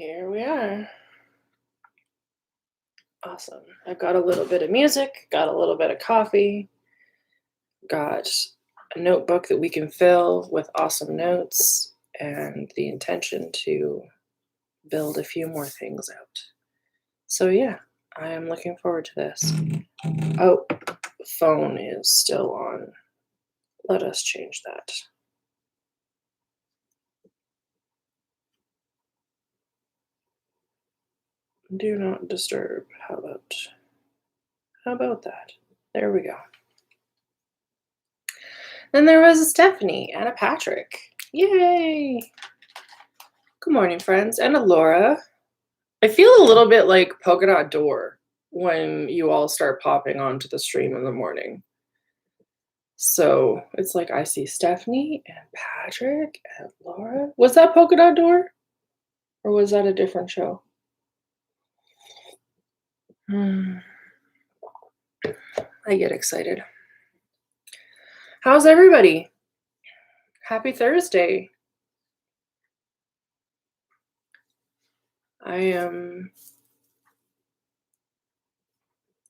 Here we are. Awesome. I've got a little bit of music, got a little bit of coffee, got a notebook that we can fill with awesome notes, and the intention to build a few more things out. So, yeah, I am looking forward to this. Oh, the phone is still on. Let us change that. Do not disturb. How about that? There we go. Then there was a Stephanie and a Patrick. Yay! Good morning, friends, and a Laura. I feel a little bit like Polka Dot Door when you all start popping onto the stream in the morning. So it's like I see Stephanie and Patrick and Laura. Was that Polka Dot Door? Or was that a different show? I get excited. How's everybody? Happy Thursday. I am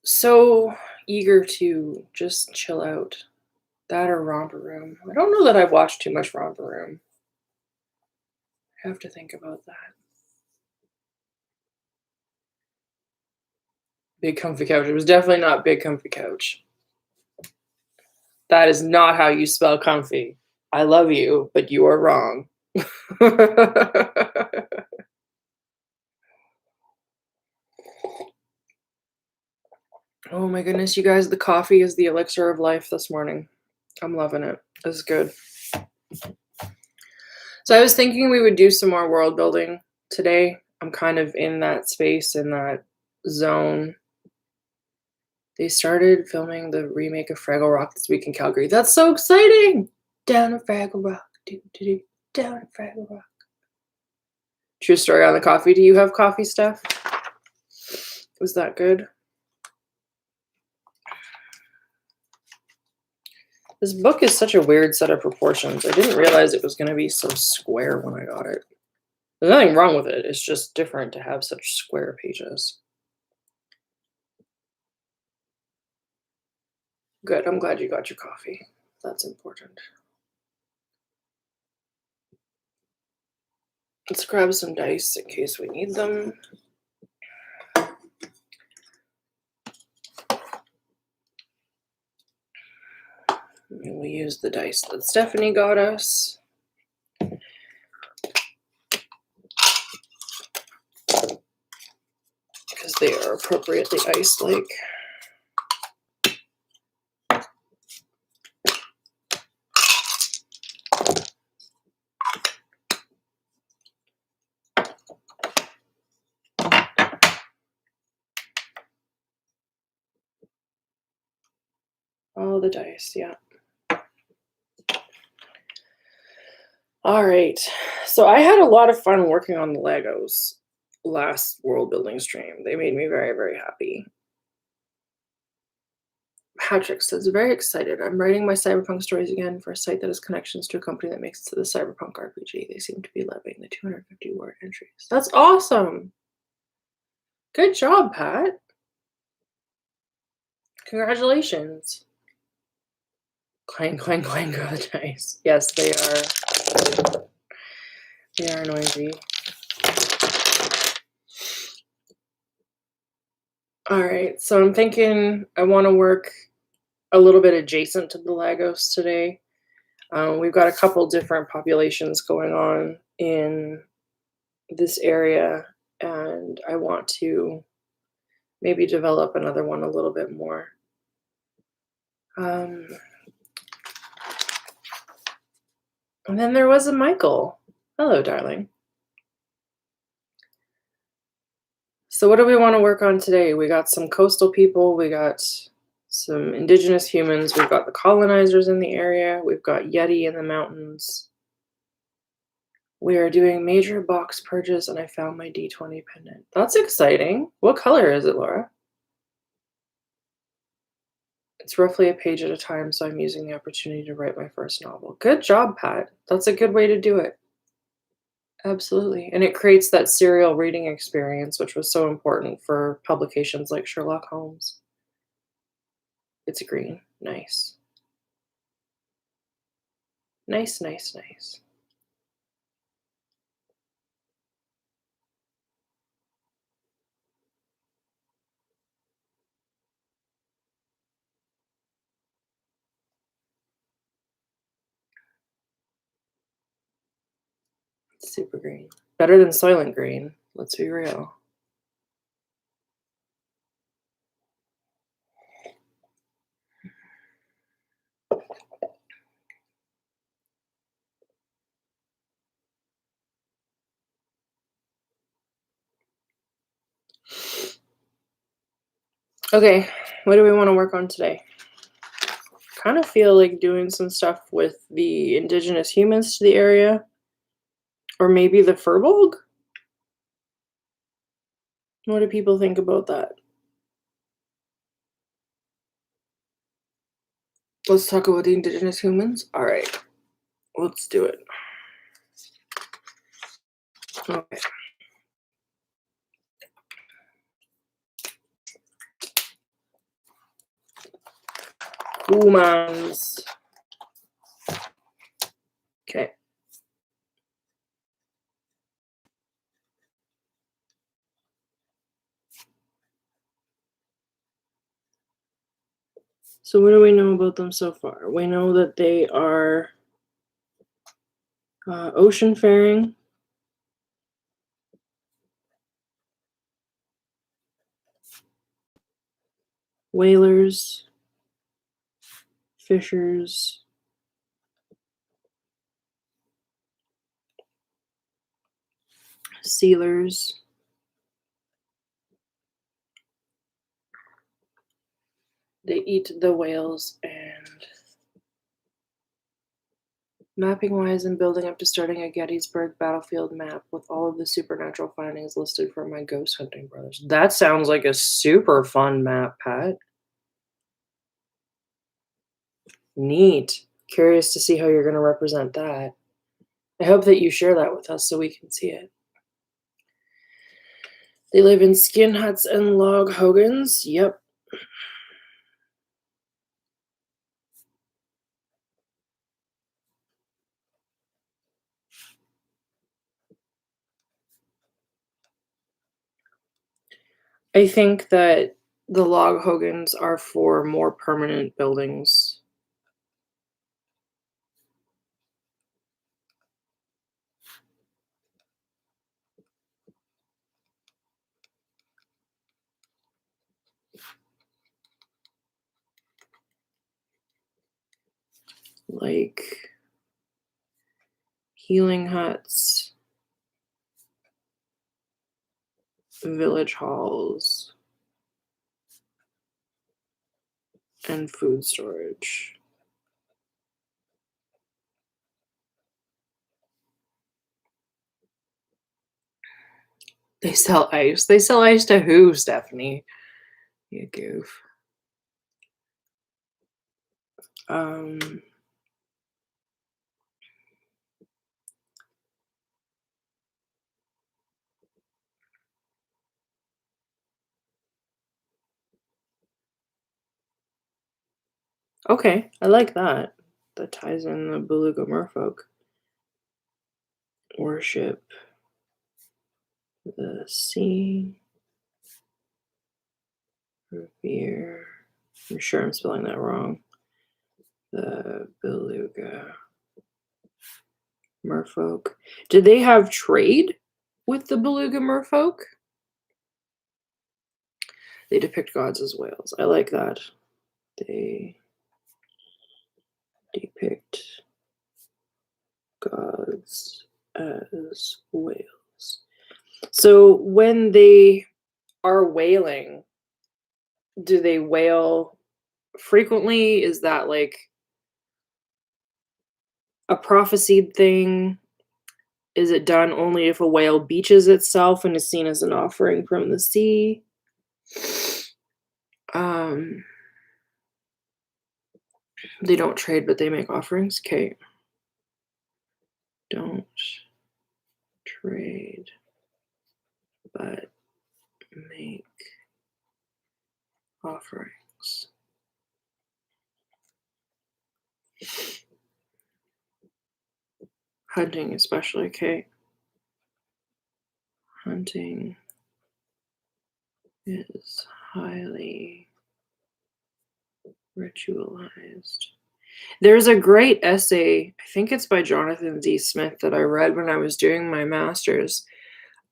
so eager to just chill out. That or Romper Room. I don't know that I've watched too much Romper Room. I have to think about that. Big comfy couch. It was definitely not big comfy couch. That is not how you spell comfy. I love you, but you are wrong. Oh my goodness, you guys, the coffee is the elixir of life this morning. I'm loving it. This is good. So I was thinking we would do some more world building today. I'm kind of in that space, in that zone. They started filming the remake of Fraggle Rock this week in Calgary. That's so exciting! Down in Fraggle Rock. Down in Fraggle Rock. True story on the coffee. Do you have coffee, Steph? Was that good? This book is such a weird set of proportions. I didn't realize it was going to be so square when I got it. There's nothing wrong with it. It's just different to have such square pages. Good. I'm glad you got your coffee. That's important. Let's grab some dice in case we need them. And we use the dice that Stephanie got us. Because they are appropriately ice-like. All the dice, yeah. All right, so I had a lot of fun working on the Legos last world building stream. They made me very, very happy. Patrick says, very excited. I'm writing my cyberpunk stories again for a site that has connections to a company that makes it to the cyberpunk RPG. They seem to be loving the 250 word entries. That's awesome. Good job, Pat. Congratulations. Clang, clang, clang, go the dice. Yes, they are. They are noisy. All right, so I'm thinking I want to work a little bit adjacent to the Lagos today. We've got a couple different populations going on in this area, and I want to maybe develop another one a little bit more. And then there was a Michael. Hello, darling. So what do we want to work on today? We got some coastal people. We got some indigenous humans. We've got the colonizers in the area. We've got Yeti in the mountains. We are doing major box purges, and I found my D20 pendant. That's exciting. What color is it, Laura? It's roughly a page at a time, so I'm using the opportunity to write my first novel. Good job, Pat. That's a good way to do it. Absolutely. And it creates that serial reading experience, which was so important for publications like Sherlock Holmes. It's green. Nice. Nice, nice, nice. Super green. Better than Soylent Green. Let's be real. Okay, what do we want to work on today? Kind of feel like doing some stuff with the indigenous humans to the area, or maybe the Furbolg. What do people think about that? Let's talk about the indigenous humans. All right, let's do it. Okay. Humans. Okay. So what do we know about them so far? We know that they are ocean-faring, whalers, fishers, sealers, they eat the whales, and mapping-wise, I'm building up to starting a Gettysburg battlefield map with all of the supernatural findings listed for my ghost hunting brothers. That sounds like a super fun map, Pat. Neat. Curious to see how you're going to represent that. I hope that you share that with us so we can see it. They live in skin huts and log hogans. Yep. I think that the log hogans are for more permanent buildings. Like healing huts, village halls, and food storage. They sell ice. They sell ice to who, Stephanie? You goof. Um, okay, I like that. That ties in the Beluga merfolk. Worship the sea. Revere. I'm sure I'm spelling that wrong. The Beluga merfolk. Did they have trade with the Beluga merfolk? They depict gods as whales. I like that. They depict gods as whales. So when they are whaling, do they whale frequently? Is that like a prophesied thing? Is it done only if a whale beaches itself and is seen as an offering from the sea? They don't trade, but they make offerings. Okay. Don't trade, but make offerings. Hunting especially, okay. Hunting is highly ritualized. There's a great essay, I think it's by Jonathan D. Smith, that I read when I was doing my master's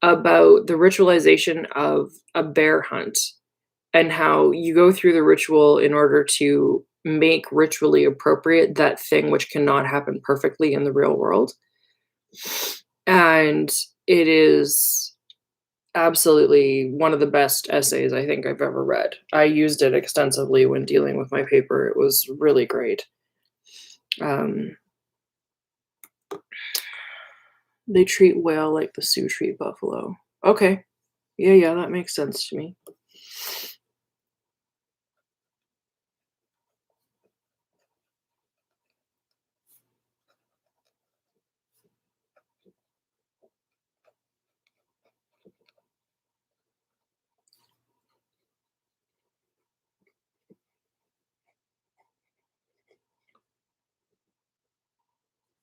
about the ritualization of a bear hunt and how you go through the ritual in order to make ritually appropriate that thing which cannot happen perfectly in the real world. And it is absolutely one of the best essays I think I've ever read. I used it extensively when dealing with my paper. It was really great. They treat whale like the Sioux treat buffalo. Okay. Yeah, that makes sense to me.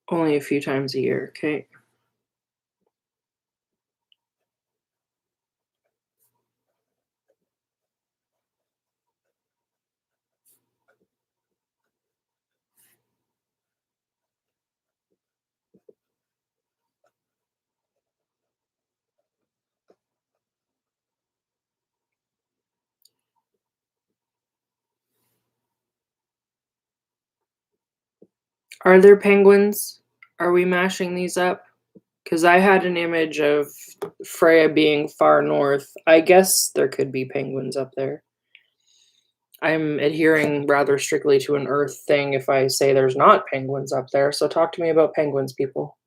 Only a few times a year, okay. Are there penguins? Are we mashing these up? Because I had an image of Frejya being far north. I guess there could be penguins up there. I'm adhering rather strictly to an Earth thing if I say there's not penguins up there. So talk to me about penguins, people.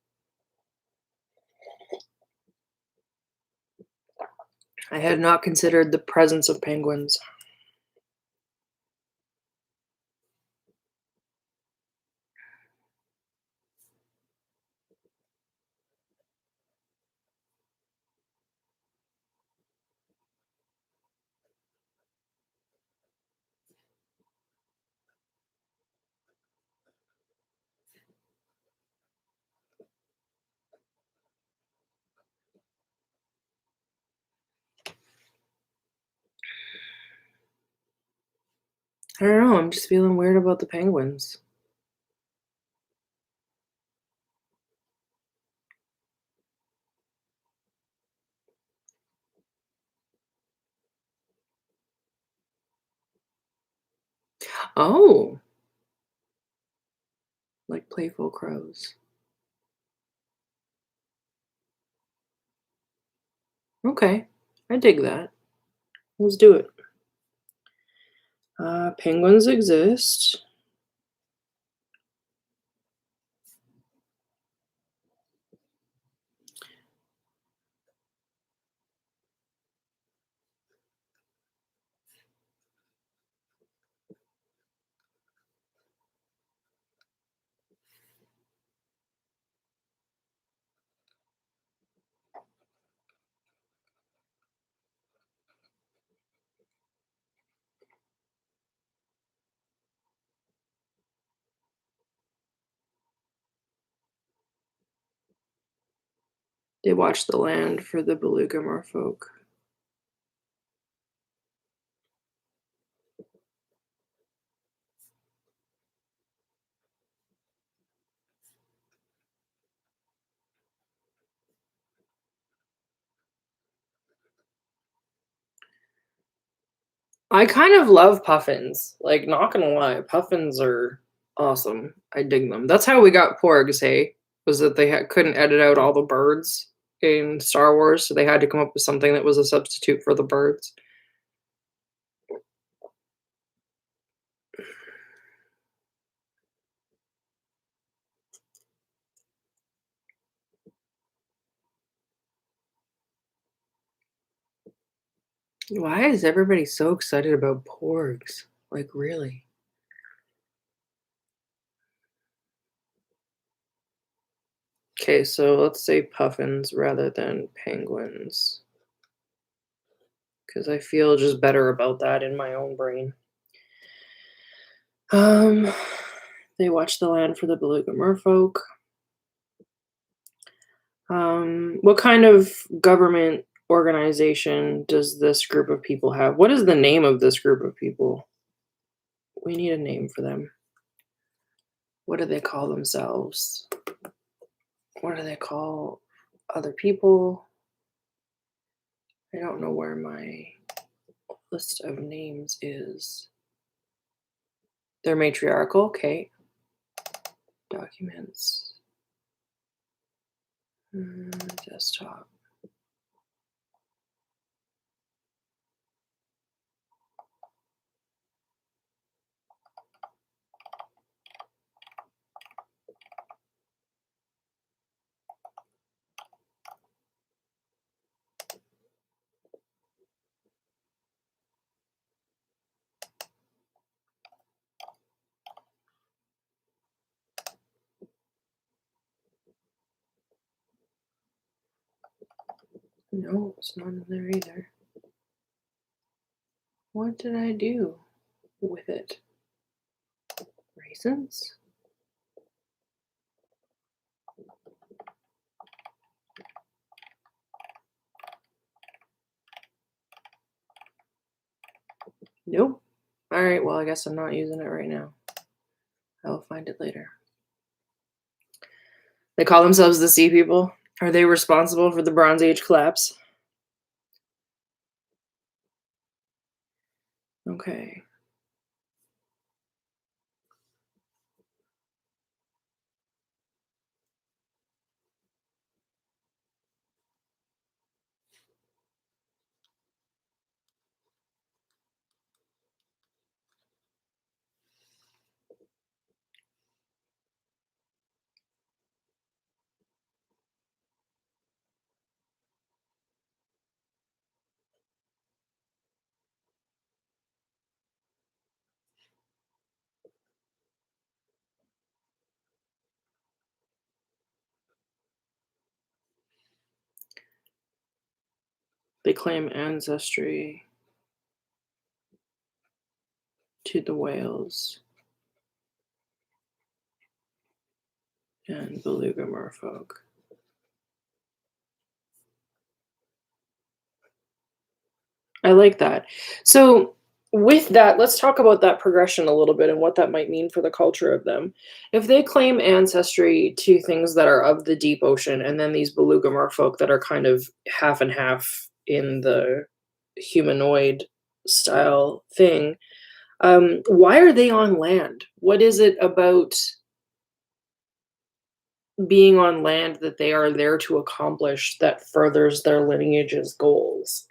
I had not considered the presence of penguins. I don't know, I'm just feeling weird about the penguins. Oh, like playful crows. Okay, I dig that. Let's do it. Penguins exist. They watch the land for the beluga merfolk. I kind of love puffins. Like, not gonna lie, puffins are awesome. I dig them. That's how we got porgs, hey? Was that they couldn't edit out all the birds in Star Wars, so they had to come up with something that was a substitute for the birds. Why is everybody so excited about porgs? Like, really? Okay, so let's say puffins rather than penguins, because I feel just better about that in my own brain. Um, they watch the land for the beluga merfolk. What kind of government organization does this group of people have? What is the name of this group of people? We need a name for them. What do they call themselves? What do they call other people? I don't know where my list of names is. They're matriarchal, okay. Documents. Desktop. No, it's not in there either. What did I do with it? Raisins? Nope. All right, well, I guess I'm not using it right now. I'll find it later. They call themselves the Sea People. Are they responsible for the Bronze Age collapse? Okay. They claim ancestry to the whales and beluga merfolk. I like that. So, with that, let's talk about that progression a little bit and what that might mean for the culture of them. If they claim ancestry to things that are of the deep ocean, and then these beluga merfolk that are kind of half and half in the humanoid style thing, why are they on land? What is it about being on land that they are there to accomplish that furthers their lineage's goals?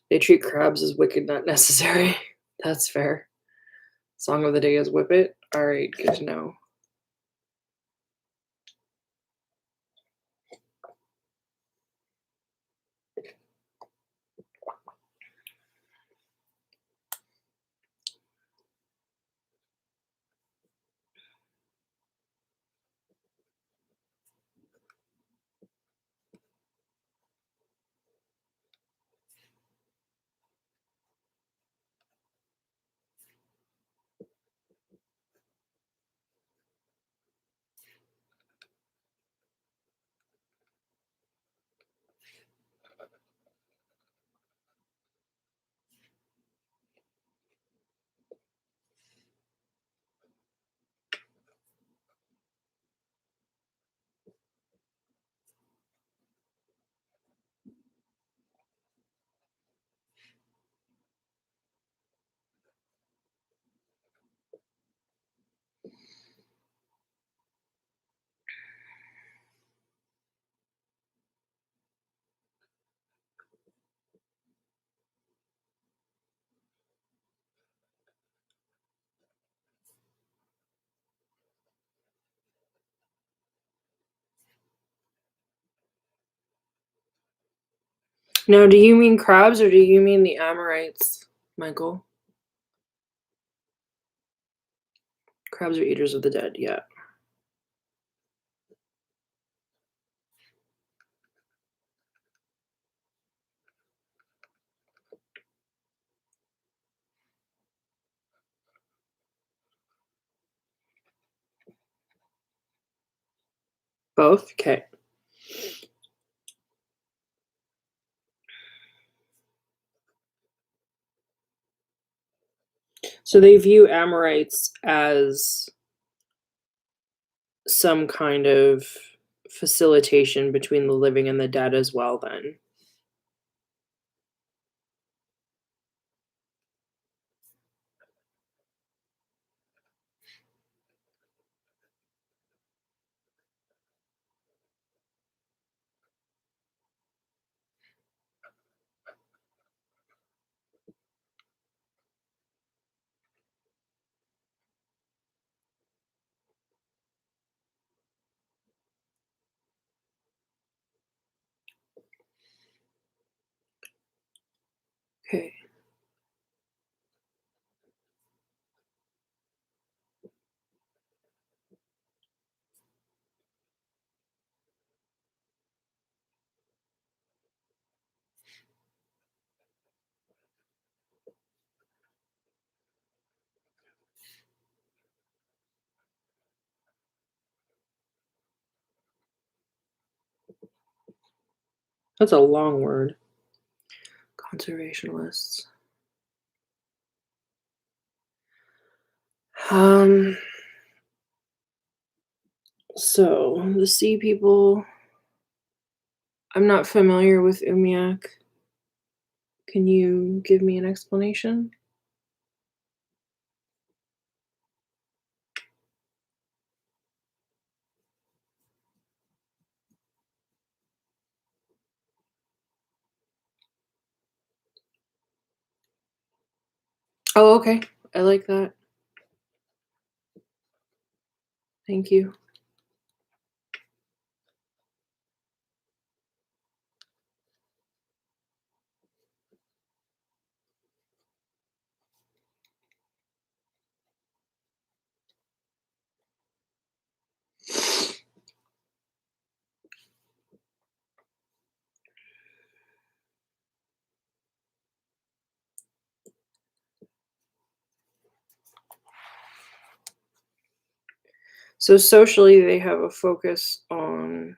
They treat crabs as wicked, not necessary. That's fair. Song of the day is whip it. All right, good to know. Now, do you mean crabs or do you mean the Amorites, Michael? Crabs are eaters of the dead, yeah. Both? Okay. So they view Amorites as some kind of facilitation between the living and the dead as well, then. Okay. That's a long word. Conservationists. So the sea people. I'm not familiar with Umiak. Can you give me an explanation? Oh, okay. I like that. Thank you. So socially, they have a focus on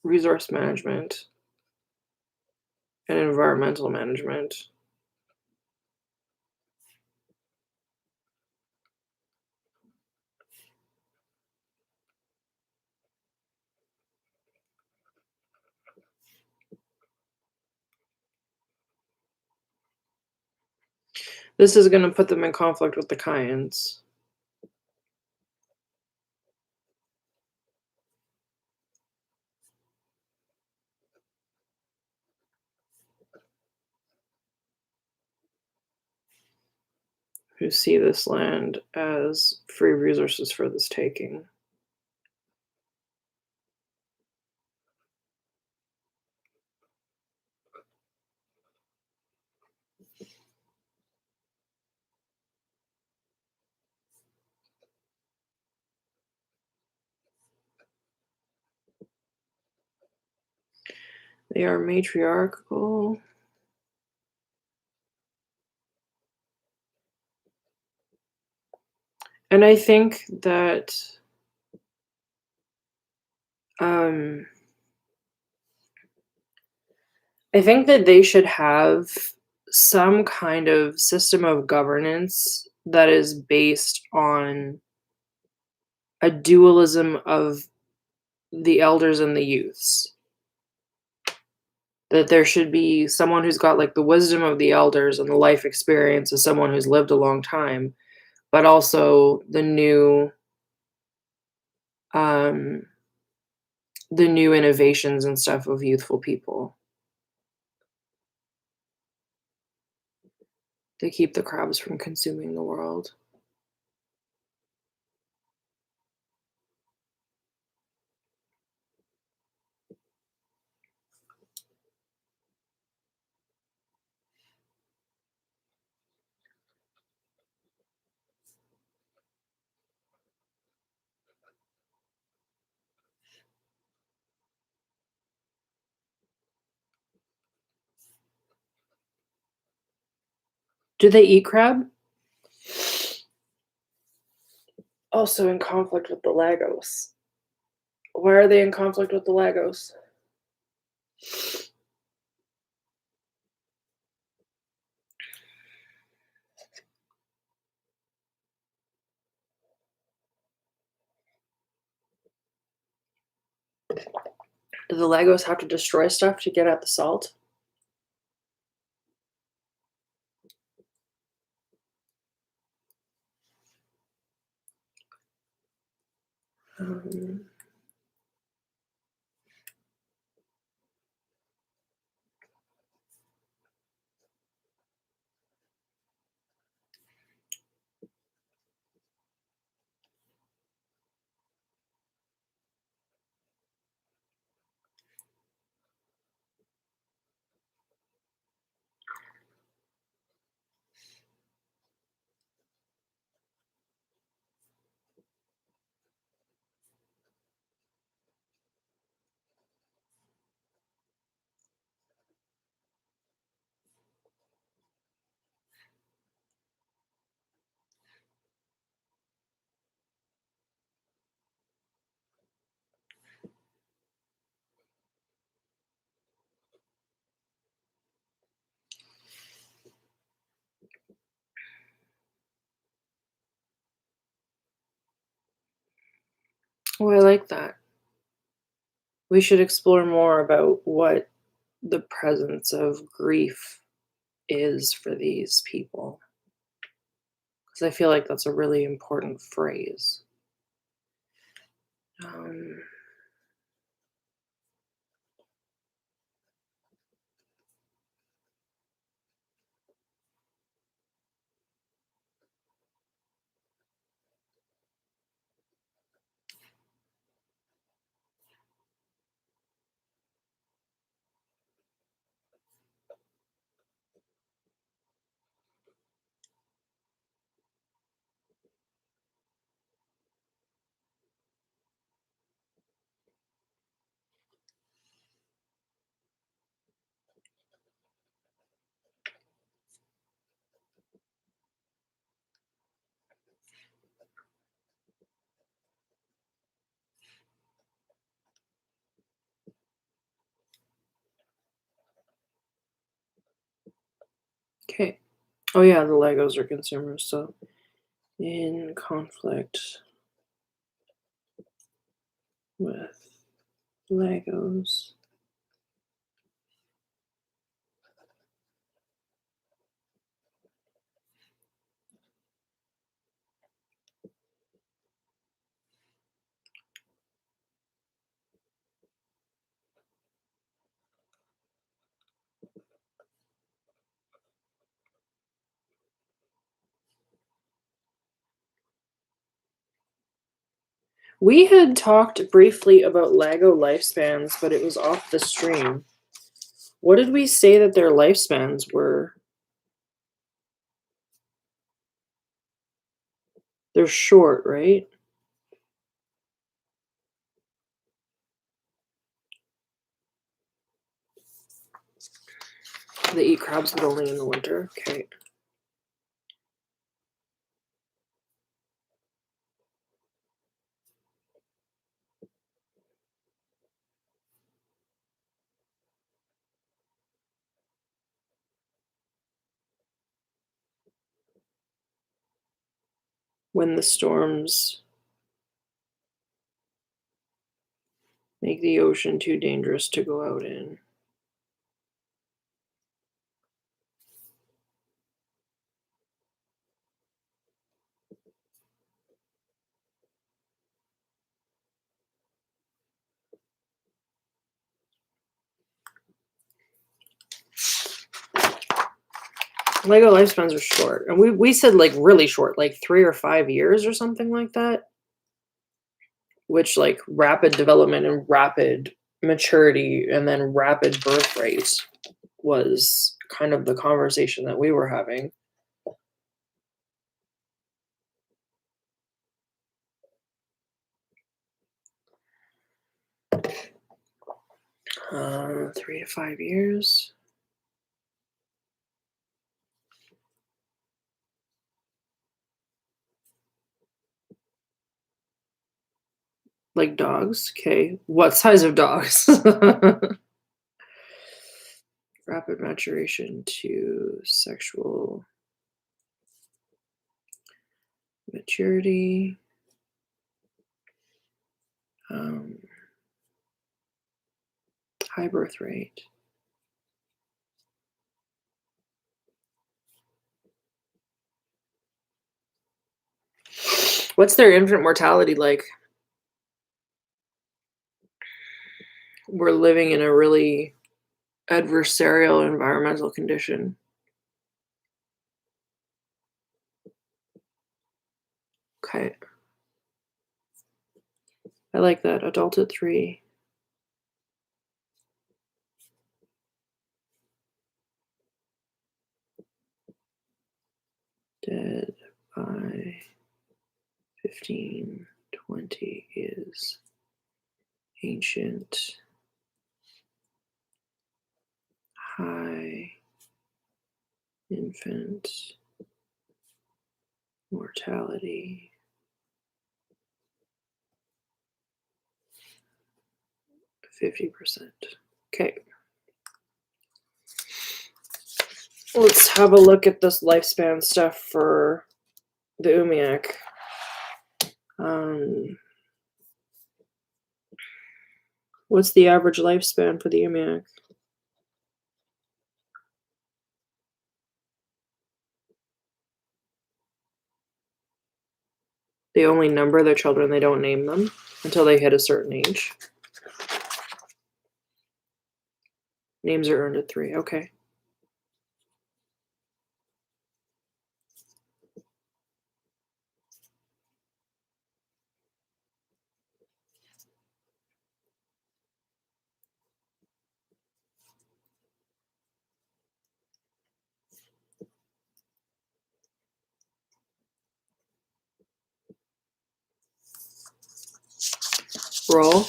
resource management and environmental management. This is going to put them in conflict with the Kayans. Who see this land as free resources for this taking. They are matriarchal. And I think that they should have some kind of system of governance that is based on a dualism of the elders and the youths. That there should be someone who's got like the wisdom of the elders and the life experience of someone who's lived a long time, but also the new innovations and stuff of youthful people. They keep the crabs from consuming the world. Do they eat crab? Also in conflict with the Lagos. Why are they in conflict with the Legos? Do the Legos have to destroy stuff to get at the salt? Um, oh, I like that. We should explore more about what the presence of grief is for these people. Because I feel like that's a really important phrase. Um, okay. Oh, yeah, the Legos are consumers. So, in conflict with Legos. We had talked briefly about Lego lifespans, but it was off the stream. What did we say that their lifespans were? They're short, right? They eat crabs, but only in the winter. Okay. When the storms make the ocean too dangerous to go out in. Lego lifespans are short. And we said like really short, like 3 or 5 years or something like that. Which like rapid development and rapid maturity and then rapid birth rate was kind of the conversation that we were having. 3 to 5 years. Like dogs? Okay. What size of dogs? Rapid maturation to sexual maturity. High birth rate. What's their infant mortality like? We're living in a really adversarial environmental condition. Okay. I like that. Adult at 3. Dead by 15, 20 is ancient. High infant mortality. 50%. Okay. Let's have a look at this lifespan stuff for the Umiak. What's the average lifespan for the Umiak? They only number their children, they don't name them until they hit a certain age. Names are earned at 3. Okay. Roll.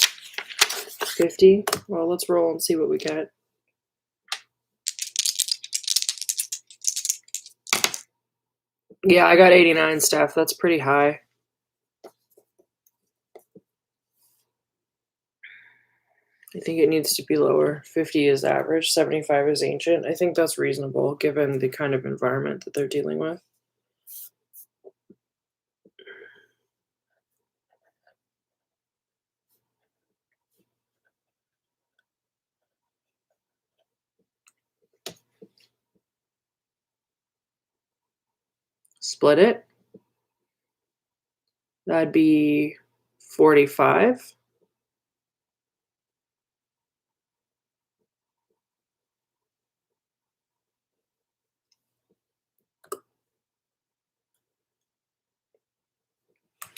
50. Well, let's roll and see what we get. Yeah, I got 89, Steph. That's pretty high. I think it needs to be lower. 50 is average. 75 is ancient. I think that's reasonable given the kind of environment that they're dealing with. Split it. That'd be 45.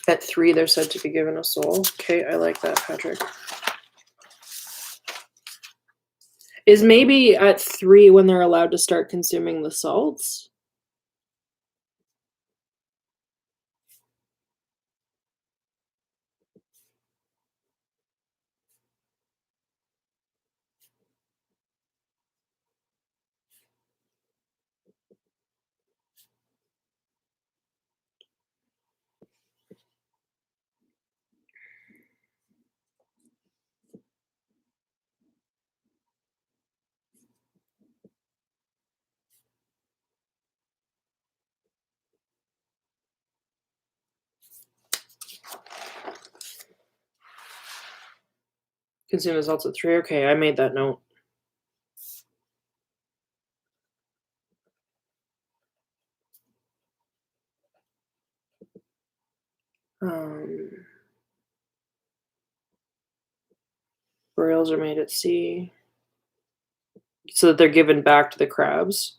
At 3, they're said to be given a soul. Okay, I like that, Patrick. Is maybe at 3 when they're allowed to start consuming the salts? Consume the salts at 3. Okay, I made that note. Burials are made at sea. So that they're given back to the crabs.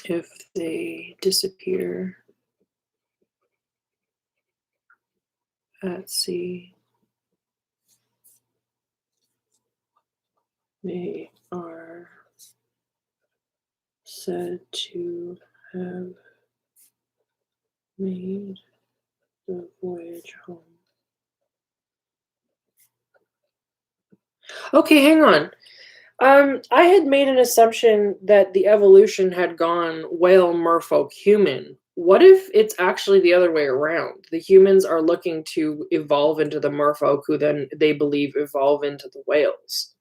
If they disappear at sea, they are said to have made the voyage home. Okay, hang on. I had made an assumption that the evolution had gone whale, merfolk, human. What if it's actually the other way around? The humans are looking to evolve into the merfolk, who then they believe evolve into the whales.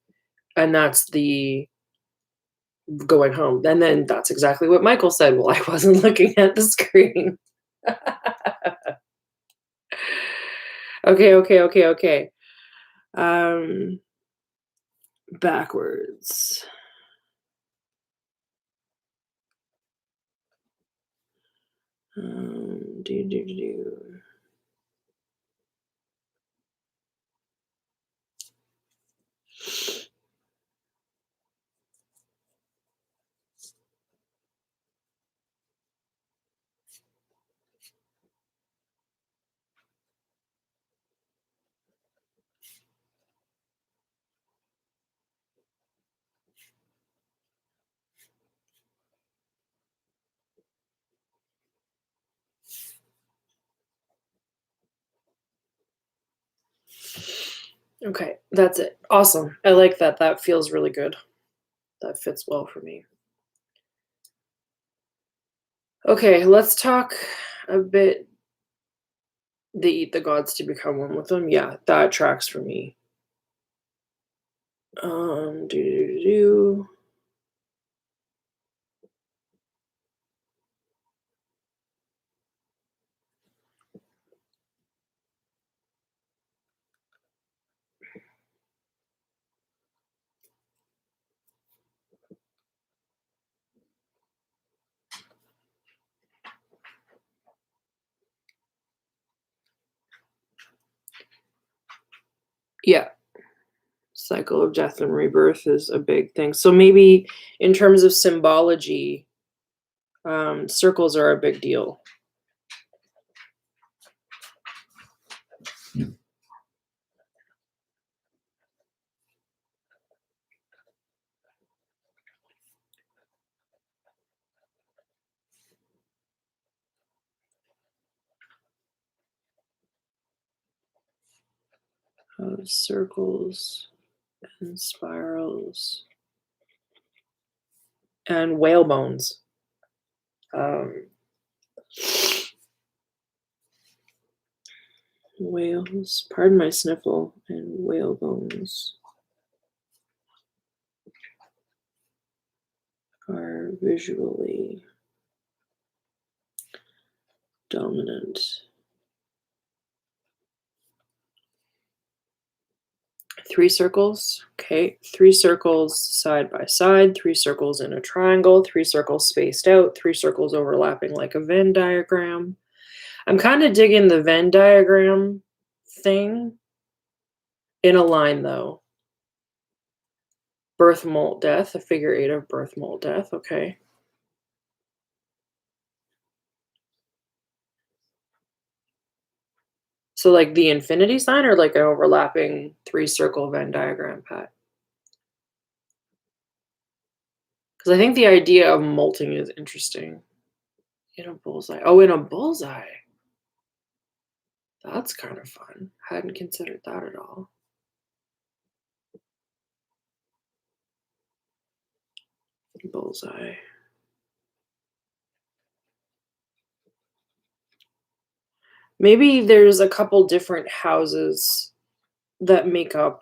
And that's the going home. And then that's exactly what Michael said. Well, I wasn't looking at the screen. Okay. Backwards. Do. Okay, that's it. Awesome. I like that. That feels really good. That fits well for me. Okay, let's talk a bit. They eat the gods to become one with them. Yeah, that tracks for me. Do. Yeah, cycle of death and rebirth is a big thing. So maybe in terms of symbology, circles are a big deal. Circles and spirals and whale bones. Whales, pardon my sniffle, and whale bones are visually dominant. 3 circles, okay, 3 circles side by side, 3 circles in a triangle, 3 circles spaced out, 3 circles overlapping like a Venn diagram. I'm kind of digging the Venn diagram thing in a line though. Birth, molt, death, a figure 8 of birth, molt, death, okay. So like the infinity sign or like an overlapping 3 circle Venn diagram, Pat? Because I think the idea of molting is interesting. In a bullseye. Oh, in a bullseye. That's kind of fun. Hadn't considered that at all. Bullseye. Maybe there's a couple different houses that make up,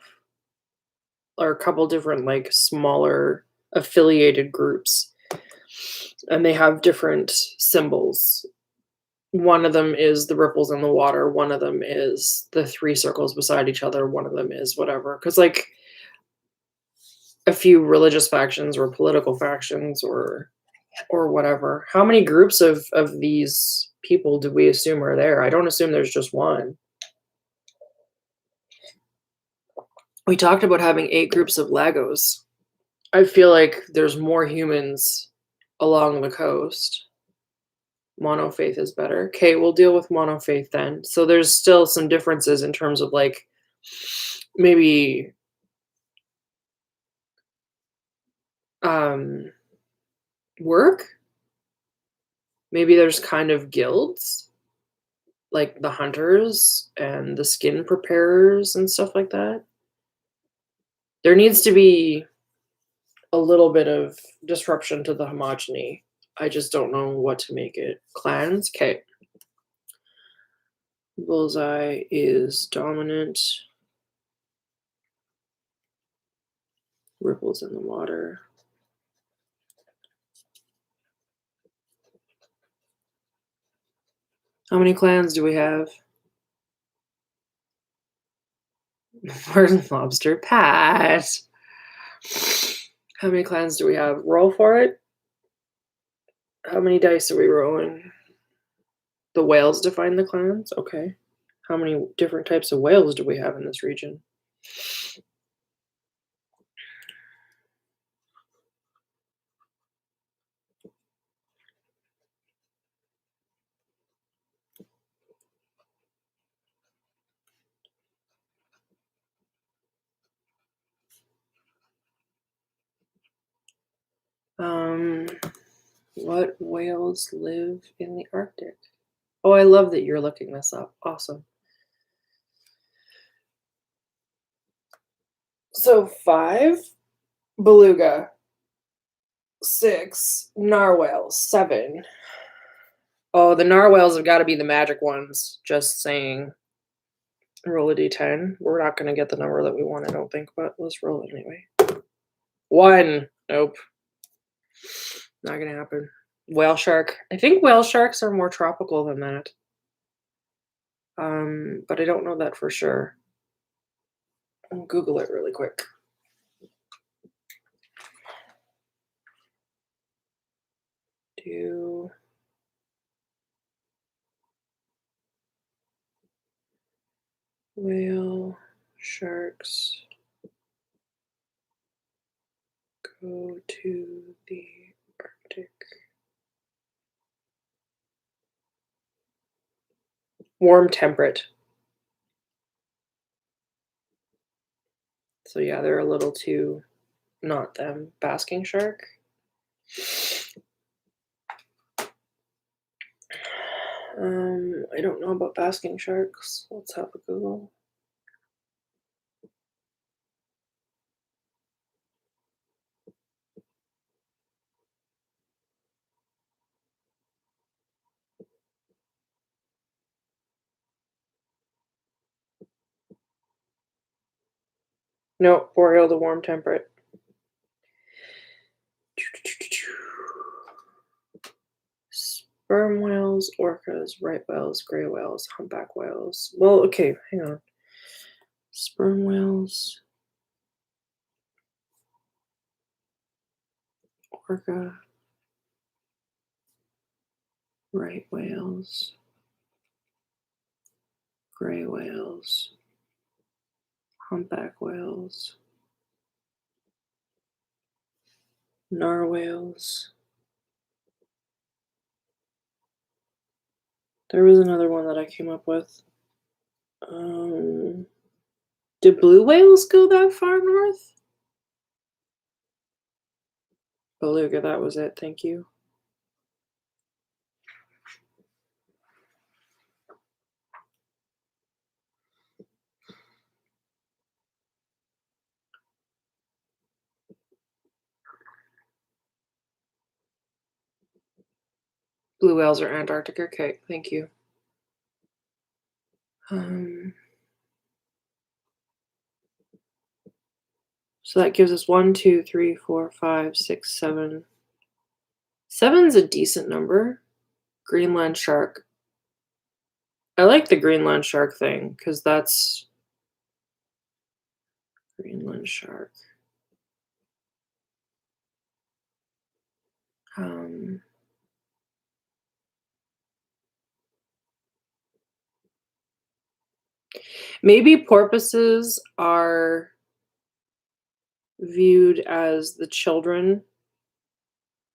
or a couple different like smaller affiliated groups, and they have different symbols. One of them is the ripples in the water, one of them is the 3 circles beside each other, one of them is whatever. Because like a few religious factions or political factions or whatever. How many groups of these people do we assume are there? I don't assume there's just one. We talked about having 8 groups of Lagos. I feel like there's more humans along the coast. Monofaith is better. Okay, we'll deal with monofaith then. So there's still some differences in terms of like maybe Work? Maybe there's kind of guilds, like the hunters and the skin preparers and stuff like that. There needs to be a little bit of disruption to the homogeny. I just don't know what to make it. Clans? Okay. Bullseye is dominant. Ripples in the water. How many clans do we have? Where's Lobster Pat? How many clans do we have? Roll for it. How many dice are we rolling? The whales define the clans? Okay. How many different types of whales do we have in this region? What whales live in the Arctic? Oh, I love that you're looking this up. Awesome. So 5 beluga, 6 narwhals, 7. Oh, the narwhals have got to be the magic ones. Just saying. Roll a d10. We're not going to get the number that we want, I don't think, but let's roll it anyway. 1. Nope. Not going to happen. Whale shark. I think whale sharks are more tropical than that. But I don't know that for sure. I'll Google it really quick. Do whale sharks go to the Arctic? Warm temperate. So yeah, they're a little too not them. Basking shark. I don't know about basking sharks. Let's have a Google. No, boreal to warm temperate. Sperm whales, orcas, right whales, gray whales, humpback whales. Well, okay, hang on. Sperm whales, orca, right whales, gray whales, humpback whales, narwhals. There was another one that I came up with. Do blue whales go that far north? Beluga, that was it. Thank you. Blue whales are Antarctic. Okay, thank you. So that gives us 1, 2, 3, 4, 5, 6, 7. 7's a decent number. Greenland shark. I like the Greenland shark thing because that's Greenland shark. Maybe porpoises are viewed as the children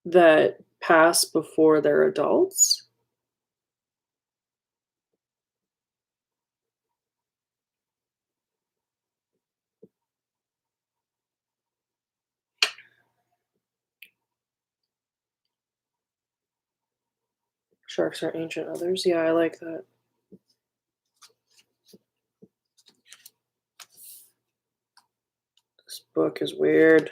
that pass before they're adults. Sharks are ancient others. Yeah, I like that. This book is weird.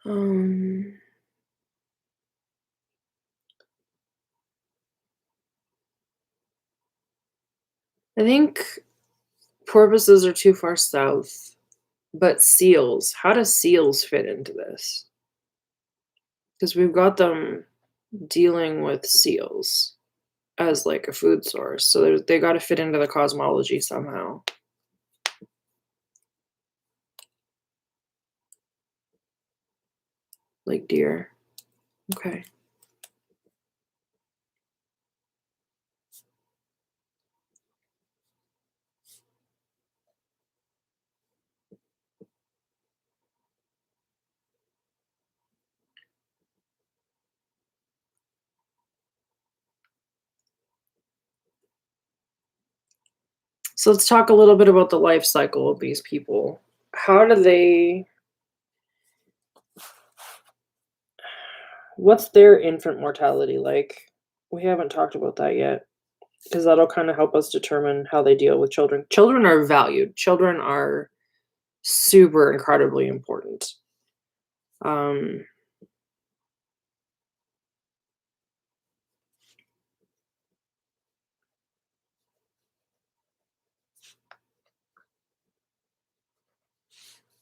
Um, I think porpoises are too far south, but seals. How do seals fit into this? Because we've got them dealing with seals as like a food source, so they got to fit into the cosmology somehow. Like deer. Okay. So let's talk a little bit about the life cycle of these people. How do they What's their infant mortality like? We haven't talked about that yet, because that'll kind of help us determine how they deal with children. Children are valued. Children are super incredibly important. Um,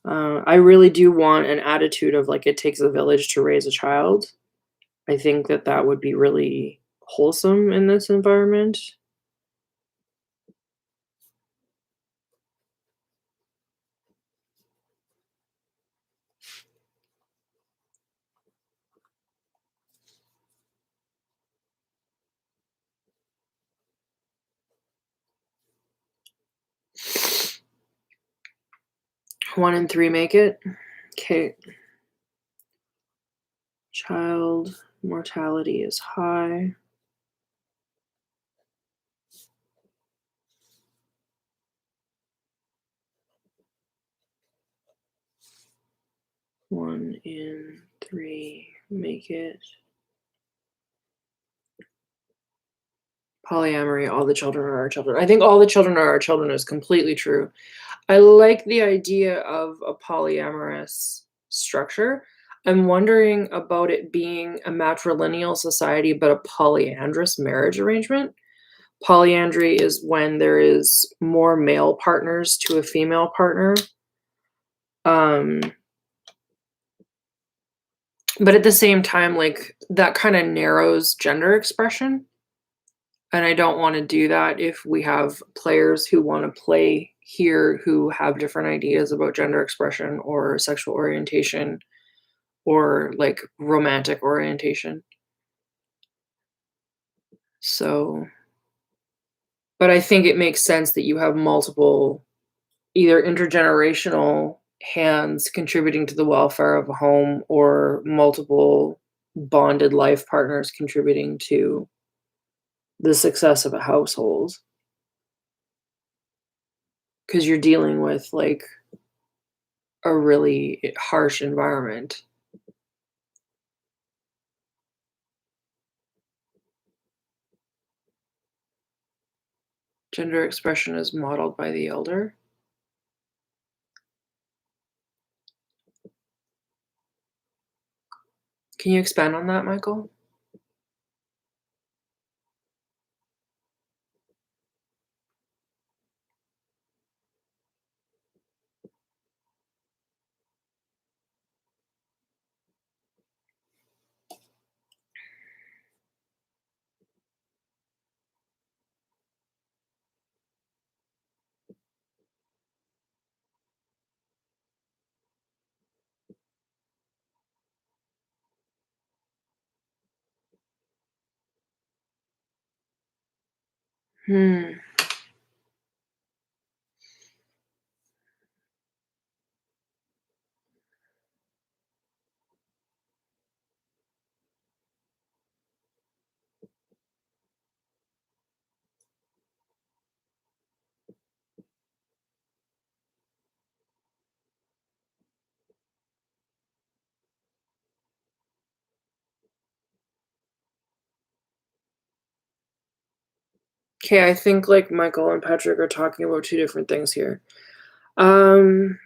I really do want an attitude of like it takes a village to raise a child. I think that that would be really wholesome in this environment. One in three make it. Okay. Child mortality is high. One in three make it. Polyamory, all the children are our children. I think all the children are our children is completely true. I like the idea of a polyamorous structure. I'm wondering about it being a matrilineal society, but a polyandrous marriage arrangement. Polyandry is when there is more male partners to a female partner. Um, but at the same time, like that kind of narrows gender expression. And I don't want to do that if we have players who want to play here who have different ideas about gender expression or sexual orientation or like romantic orientation. So, but I think it makes sense that you have multiple, either intergenerational hands contributing to the welfare of a home or multiple bonded life partners contributing to the success of a household. Because you're dealing with like a really harsh environment. Gender expression is modeled by the elder. Can you expand on that, Michael? Hmm. Okay, I think like Michael and Patrick are talking about two different things here. Um,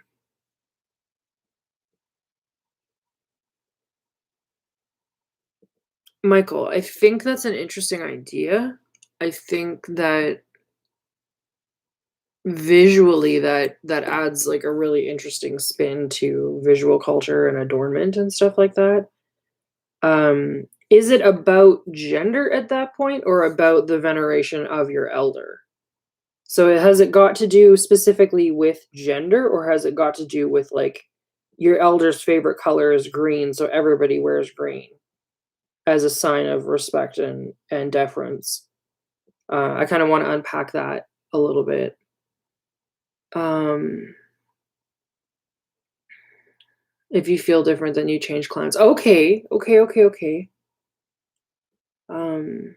Michael, I think that's an interesting idea. I think that visually that adds like a really interesting spin to visual culture and adornment and stuff like that. Is it about gender at that point or about the veneration of your elder? So has it got to do specifically with gender or has it got to do with like your elder's favorite color is green, so everybody wears green as a sign of respect and deference? I kind of want to unpack that a little bit. Um, if you feel different, then you change clans. Okay, okay, okay, okay. Um,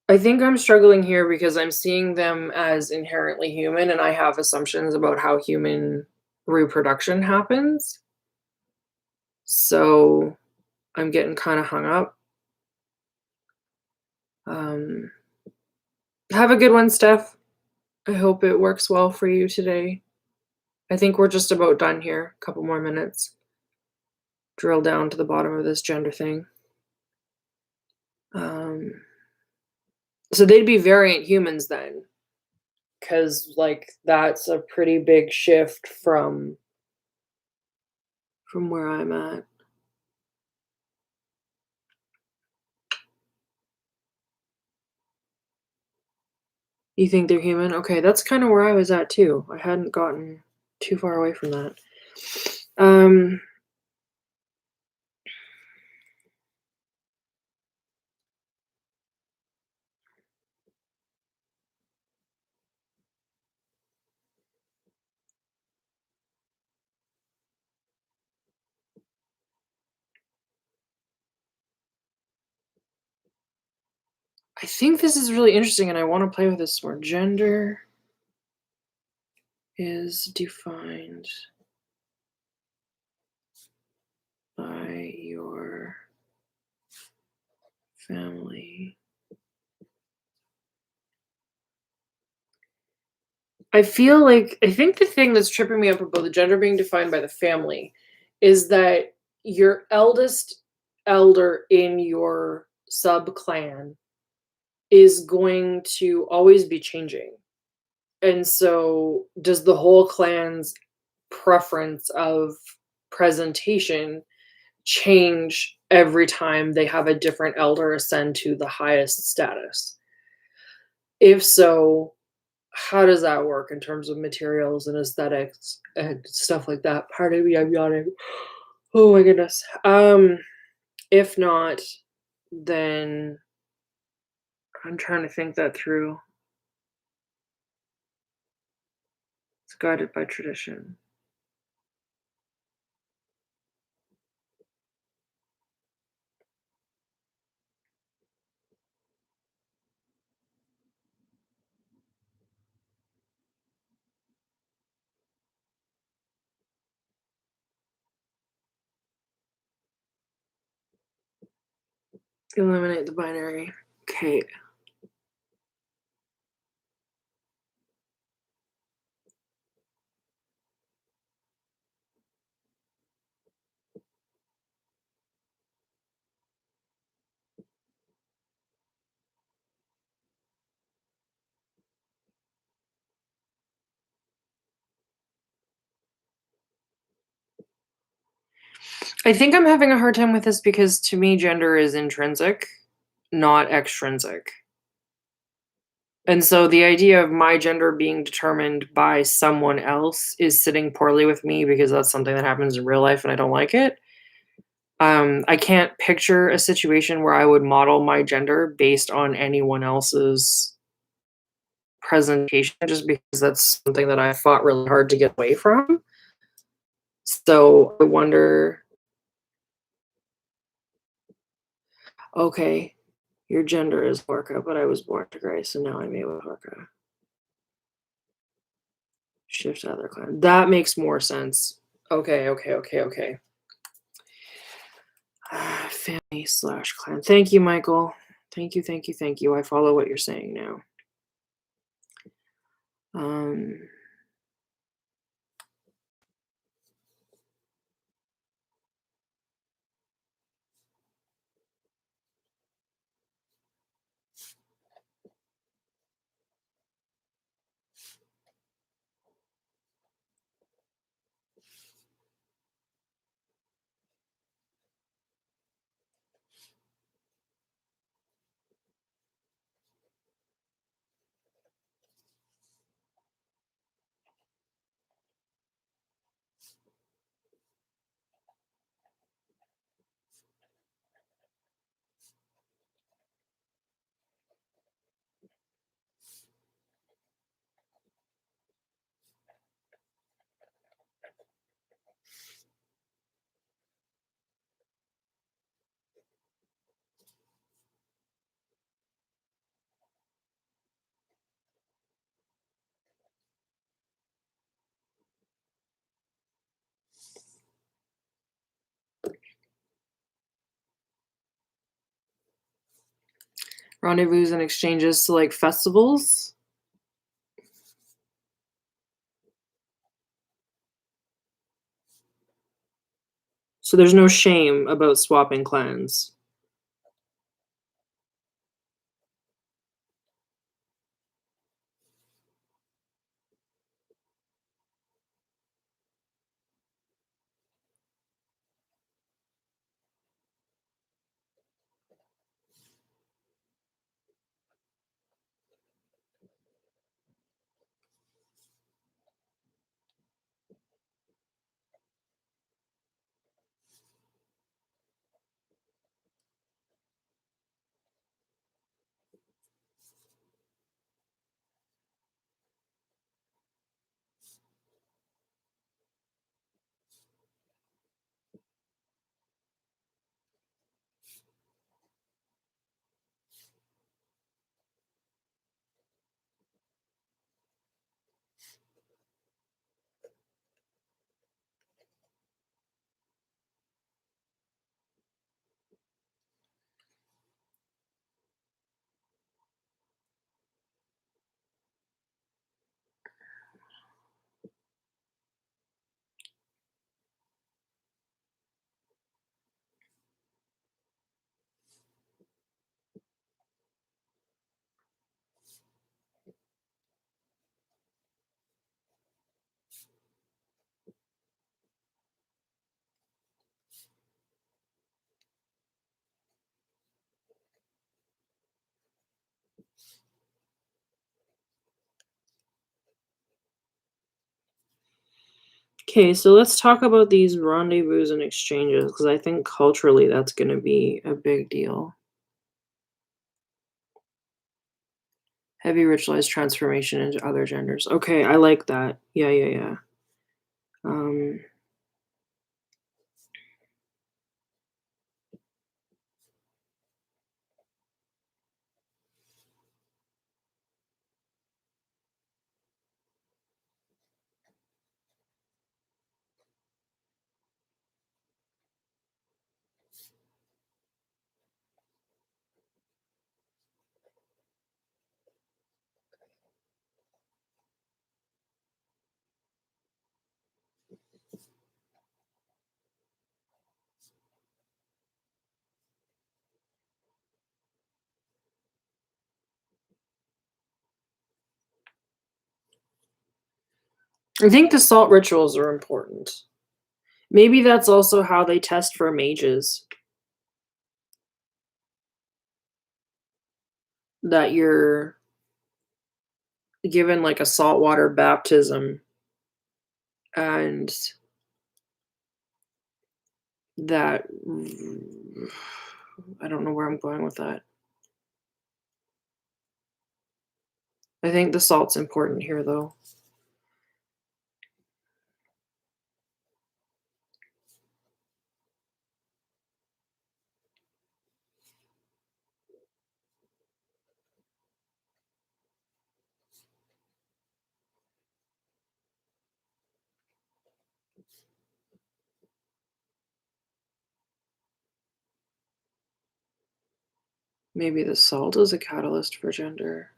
I think I'm struggling here because I'm seeing them as inherently human, and I have assumptions about how human reproduction happens. So I'm getting kind of hung up. Um, have a good one, Steph. I hope it works well for you today. I think we're just about done here. A couple more minutes. Drill down to the bottom of this gender thing. Um, so they'd be variant humans then, because like that's a pretty big shift from where I'm at. You think they're human? Okay, that's kind of where I was at too. I hadn't gotten too far away from that. I think this is really interesting and I want to play with this more. Gender is defined by your family. I think the thing that's tripping me up about the gender being defined by the family is that your eldest elder in your sub clan is going to always be changing. And so does the whole clan's preference of presentation change every time they have a different elder ascend to the highest status? If so, how does that work in terms of materials and aesthetics and stuff like that? Pardon me, I'm yawning. Oh my goodness. If not, then I'm trying to think that through. It's guided by tradition. Eliminate the binary. Okay. I think I'm having a hard time with this because to me, gender is intrinsic, not extrinsic. And so the idea of my gender being determined by someone else is sitting poorly with me because that's something that happens in real life and I don't like it. I can't picture a situation where I would model my gender based on anyone else's presentation just because that's something that I fought really hard to get away from. So I wonder, okay, your gender is Orca, but I was born to Grace and now I'm a with Orca. Shift to other clan. That makes more sense. Okay. Family/clan. Thank you, Michael. Thank you. I follow what you're saying now. Um, rendezvous and exchanges to like festivals. So there's no shame about swapping clans. Okay, so let's talk about these rendezvous and exchanges because I think culturally that's going to be a big deal. Heavy ritualized transformation into other genders. Okay, I like that. Yeah. Um, I think the salt rituals are important. Maybe that's also how they test for mages, that you're given like a saltwater baptism and that I don't know where I'm going with that. I think the salt's important here though. Maybe the salt is a catalyst for gender.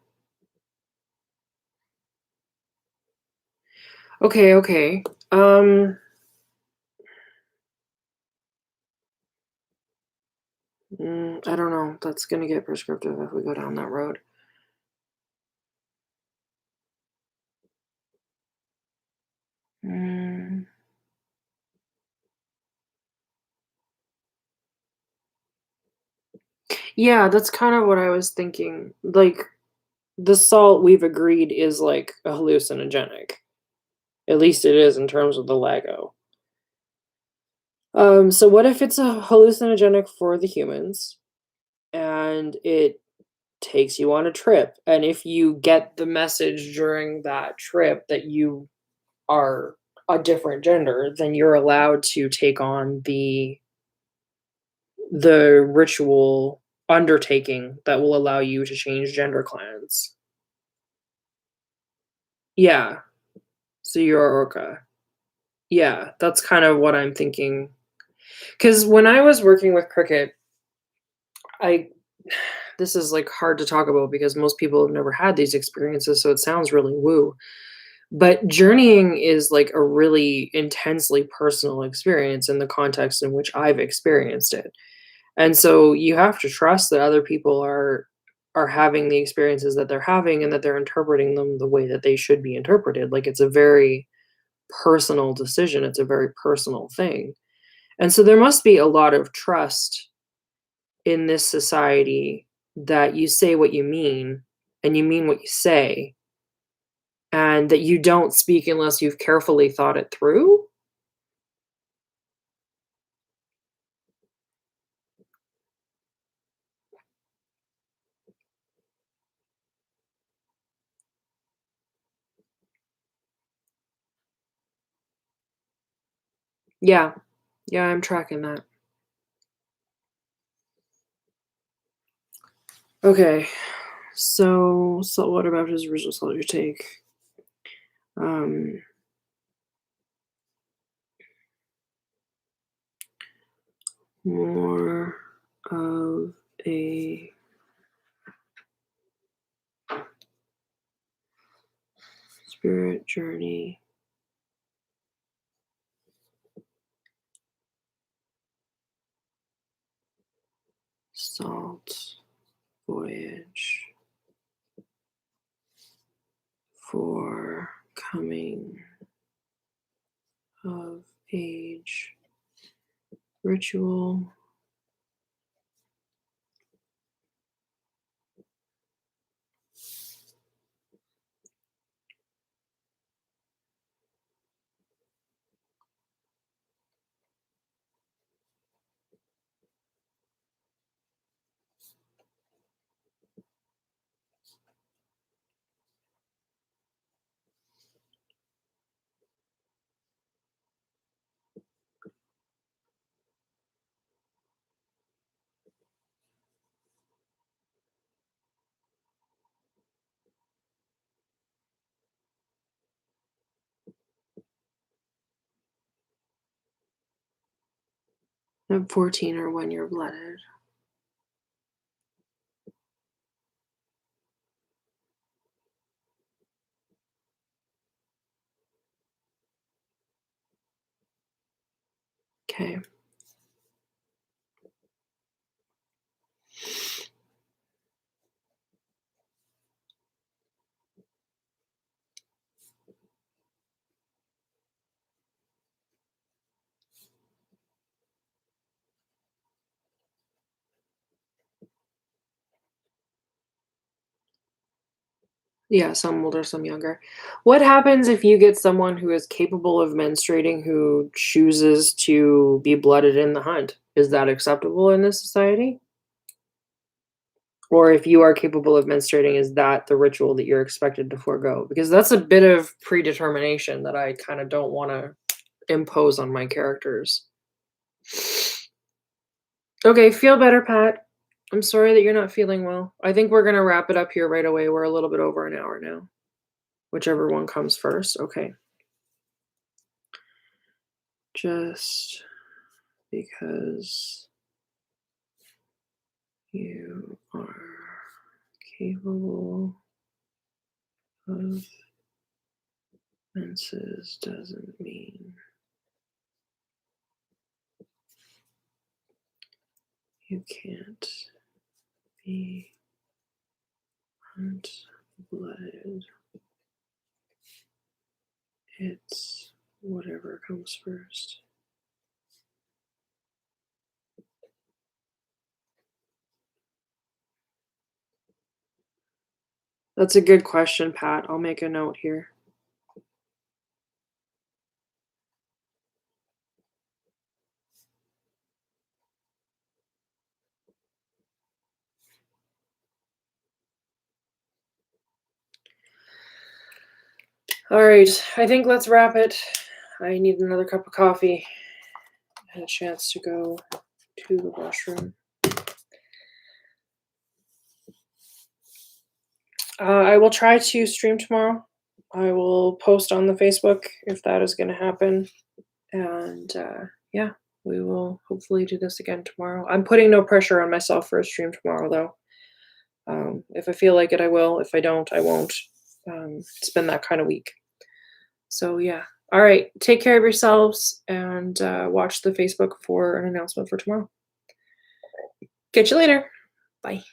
Okay, okay. I don't know. That's gonna get prescriptive if we go down that road. Mm, yeah, that's kind of what I was thinking. Like, the salt we've agreed is like a hallucinogenic. At least it is in terms of the Lego. So what if it's a hallucinogenic for the humans and it takes you on a trip? And if you get the message during that trip that you are a different gender, then you're allowed to take on the ritual undertaking that will allow you to change gender clans. Yeah, so you're a orca. Yeah, that's kind of what I'm thinking. Because when I was working with cricket, I this is, like, hard to talk about because most people have never had these experiences, so it sounds really woo. But journeying is, like, a really intensely personal experience in the context in which I've experienced it. And so you have to trust that other people are having the experiences that they're having and that they're interpreting them the way that they should be interpreted. Like, it's a very personal decision, it's a very personal thing. And so there must be a lot of trust in this society that you say what you mean and you mean what you say and that you don't speak unless you've carefully thought it through. Yeah. Yeah, I'm tracking that. Okay. So what about his original soldier take? Um More of a spirit journey, salt voyage for coming of age ritual. At 14 or when you're blooded. Okay. Yeah, some older, some younger. What happens if you get someone who is capable of menstruating who chooses to be blooded in the hunt? Is that acceptable in this society? Or if you are capable of menstruating, is that the ritual that you're expected to forego? Because that's a bit of predetermination that I kind of don't want to impose on my characters. Okay, feel better, Pat. I'm sorry that you're not feeling well. I think we're going to wrap it up here right away. We're a little bit over an hour now. Whichever one comes first. Okay. Just because you are capable of fences doesn't mean you can't be hunt-blooded. It's whatever comes first. That's a good question, Pat. I'll make a note here. All right, I think let's wrap it. I need another cup of coffee and a chance to go to the washroom. I will try to stream tomorrow. I will post on the Facebook if that is going to happen. And yeah, we will hopefully do this again tomorrow. I'm putting no pressure on myself for a stream tomorrow, though. If I feel like it, I will. If I don't, I won't. It's been that kind of week. So yeah. All right. Take care of yourselves and watch the Facebook for an announcement for tomorrow. Catch you later. Bye.